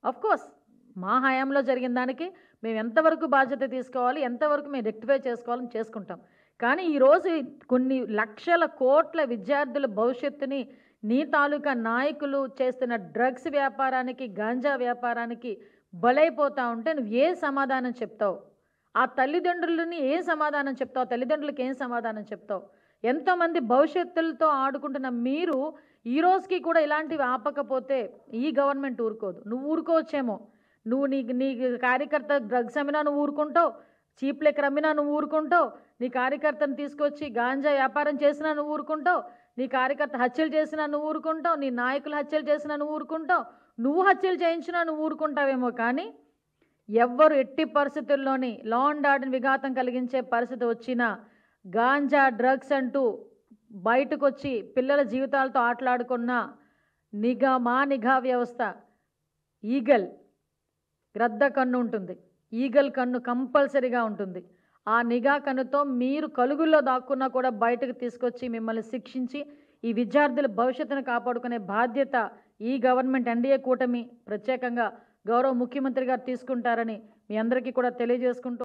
Of course మా హయాంలో జరిగిన దానికి మేము ఎంతవరకు బాధ్యత తీసుకోవాలి, ఎంతవరకు మేము రెక్టిఫై చేసుకోవాలని చేసుకుంటాం. కానీ ఈరోజు కొన్ని లక్షల కోట్ల విద్యార్థుల భవిష్యత్తుని నీ తాలూకా నాయకులు చేస్తున్న డ్రగ్స్ వ్యాపారానికి, గాంజా వ్యాపారానికి బలైపోతా ఉంటే నువ్వు ఏ సమాధానం చెప్తావు? ఆ తల్లిదండ్రులని ఏ సమాధానం చెప్తావు? తల్లిదండ్రులకి ఏం సమాధానం చెప్తావు? ఎంతోమంది భవిష్యత్తులతో ఆడుకుంటున్న మీరు ఈ రోజుకి కూడా ఇలాంటివి ఆపకపోతే ఈ గవర్నమెంట్ ఊరుకోదు. నువ్వు ఊరుకోవచ్చేమో. నువ్వు నీ కార్యకర్త డ్రగ్స్ అమ్మినా నువ్వు ఊరుకుంటావు. చీప్ లిక్కర్ అమ్మినా నువ్వు ఊరుకుంటావు. నీ కార్యకర్తను తీసుకొచ్చి గాంజా వ్యాపారం చేసినా నువ్వు ఊరుకుంటావు. నీ కార్యకర్త హత్యలు చేసినా నువ్వు ఊరుకుంటావు. నీ నాయకులు హత్యలు చేసినా నువ్వు ఊరుకుంటావు. నువ్వు హత్యలు చేయించినా నువ్వు ఊరుకుంటావేమో కానీ ఎవ్వరు ఎట్టి పరిస్థితుల్లోని లా అండ్ ఆర్డర్‌ని విఘాతం కలిగించే పరిస్థితి వచ్చినా గాంజా, డ్రగ్స్ అంటూ బయటకొచ్చి పిల్లల జీవితాలతో ఆటలాడుకున్న నిఘా వ్యవస్థ ఈగల్ గ్రద్ద కన్ను ఉంటుంది. ఈగల్ కన్ను కంపల్సరీగా ఉంటుంది. ఆ నిఘా కన్నుతో మీరు కలుగుల్లో దాక్కున్నా కూడా బయటకు తీసుకొచ్చి మిమ్మల్ని శిక్షించి ఈ విద్యార్థుల భవిష్యత్తును కాపాడుకునే బాధ్యత ఈ గవర్నమెంట్ ఎన్డీఏ కూటమి ప్రత్యేకంగా గౌరవ ముఖ్యమంత్రి గారు తీసుకుంటారని మీ అందరికీ కూడా తెలియజేసుకుంటూ